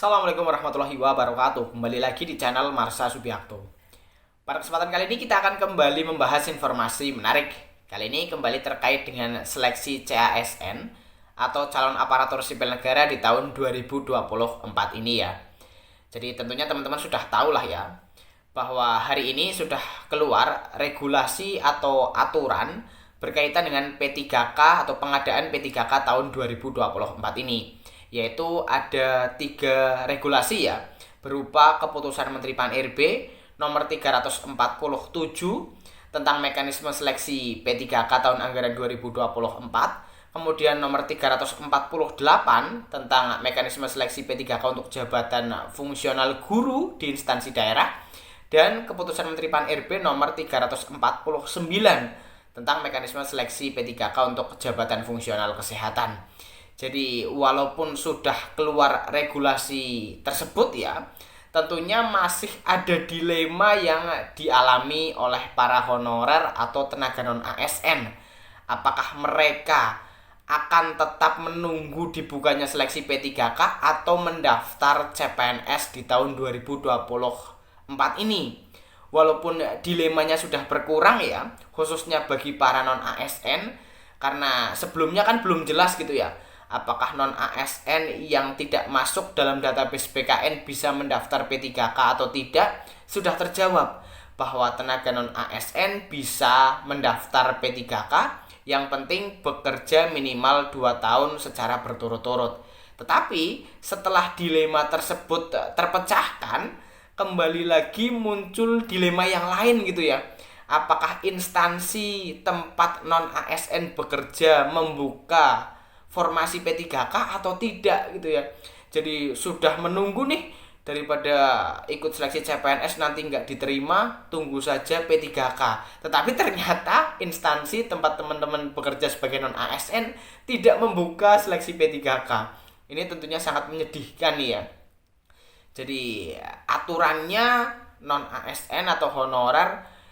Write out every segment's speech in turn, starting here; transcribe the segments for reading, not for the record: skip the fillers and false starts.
Assalamualaikum warahmatullahi wabarakatuh. Kembali lagi di channel Marsha Subiakto. Pada kesempatan kali ini kita akan kembali membahas informasi menarik. Kali ini kembali terkait dengan seleksi CASN atau calon aparatur sipil negara di tahun 2024 ini ya. Jadi tentunya teman-teman sudah tahu lah ya, bahwa hari ini sudah keluar regulasi atau aturan berkaitan dengan P3K atau pengadaan P3K tahun 2024 ini, yaitu ada 3 regulasi ya, berupa keputusan Menteri Pan-RB nomor 347 tentang mekanisme seleksi P3K tahun anggaran 2024, kemudian nomor 348 tentang mekanisme seleksi P3K untuk jabatan fungsional guru di instansi daerah, dan keputusan Menteri Pan-RB nomor 349 tentang mekanisme seleksi P3K untuk jabatan fungsional kesehatan. Jadi walaupun sudah keluar regulasi tersebut ya, tentunya masih ada dilema yang dialami oleh para honorer atau tenaga non-ASN. Apakah mereka akan tetap menunggu dibukanya seleksi P3K atau mendaftar CPNS di tahun 2024 ini? Walaupun dilemanya sudah berkurang ya, khususnya bagi para non-ASN, karena sebelumnya kan belum jelas gitu ya, apakah non-ASN yang tidak masuk dalam database BKN bisa mendaftar P3K atau tidak. Sudah terjawab bahwa tenaga non-ASN bisa mendaftar P3K, yang penting bekerja minimal 2 tahun secara berturut-turut. Tetapi setelah dilema tersebut terpecahkan, kembali lagi muncul dilema yang lain gitu ya. Apakah instansi tempat non-ASN bekerja membuka formasi P3K atau tidak gitu ya. Jadi sudah menunggu nih, daripada ikut seleksi CPNS nanti nggak diterima, tunggu saja P3K. Tetapi ternyata instansi tempat teman-teman bekerja sebagai non-ASN tidak membuka seleksi P3K. Ini tentunya sangat menyedihkan nih ya. Jadi aturannya non-ASN atau honorer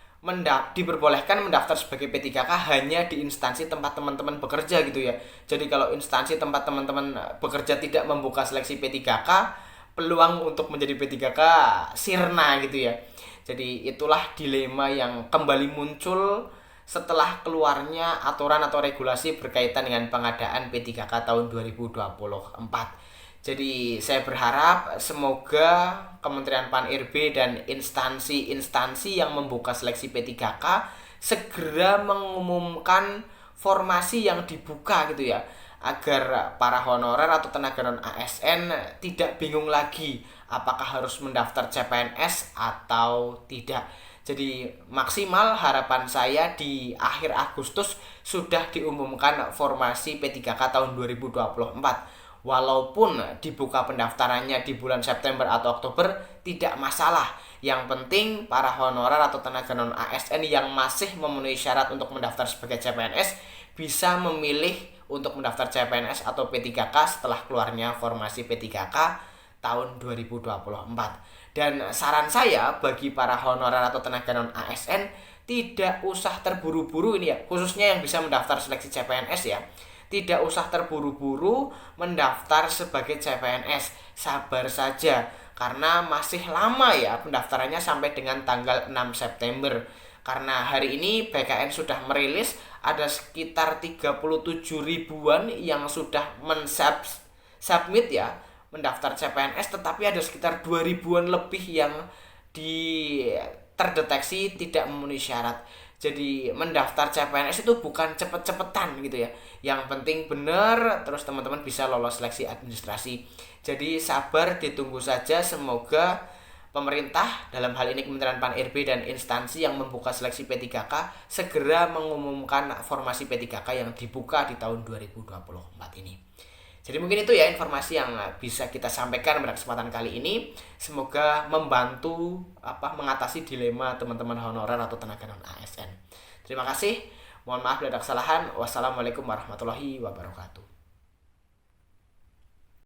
diperbolehkan mendaftar sebagai P3K hanya di instansi tempat teman-teman bekerja gitu ya. Jadi kalau instansi tempat teman-teman bekerja tidak membuka seleksi P3K, peluang untuk menjadi P3K sirna gitu ya. Jadi itulah dilema yang kembali muncul setelah keluarnya aturan atau regulasi berkaitan dengan pengadaan P3K tahun 2024. Jadi saya berharap semoga Kementerian Pan-RB dan instansi-instansi yang membuka seleksi P3K segera mengumumkan formasi yang dibuka gitu ya, agar para honorer atau tenaga non-ASN tidak bingung lagi apakah harus mendaftar CPNS atau tidak. Jadi maksimal harapan saya di akhir Agustus sudah diumumkan formasi P3K tahun 2024. Walaupun dibuka pendaftarannya di bulan September atau Oktober, tidak masalah. Yang penting para honorer atau tenaga non-ASN yang masih memenuhi syarat untuk mendaftar sebagai CPNS bisa memilih untuk mendaftar CPNS atau P3K setelah keluarnya formasi P3K tahun 2024. Dan saran saya bagi para honorer atau tenaga non-ASN, tidak usah terburu-buru ini ya, khususnya yang bisa mendaftar seleksi CPNS ya. Tidak usah terburu-buru mendaftar sebagai CPNS. Sabar saja, karena masih lama ya pendaftarannya sampai dengan tanggal 6 September. Karena hari ini BKN sudah merilis ada sekitar 37 ribuan yang sudah submit ya, mendaftar CPNS, tetapi ada sekitar 2 ribuan lebih yang terdeteksi tidak memenuhi syarat. Jadi mendaftar CPNS itu bukan cepet-cepetan gitu ya. Yang penting benar, terus teman-teman bisa lolos seleksi administrasi. Jadi sabar, ditunggu saja. Semoga pemerintah, dalam hal ini Kementerian Pan-RB dan instansi yang membuka seleksi P3K segera mengumumkan formasi P3K yang dibuka di tahun 2024 ini. Jadi mungkin itu ya informasi yang bisa kita sampaikan pada kesempatan kali ini. Semoga membantu mengatasi dilema teman-teman honorer atau tenaga non-ASN. Terima kasih. Mohon maaf bila ada kesalahan. Wassalamualaikum warahmatullahi wabarakatuh.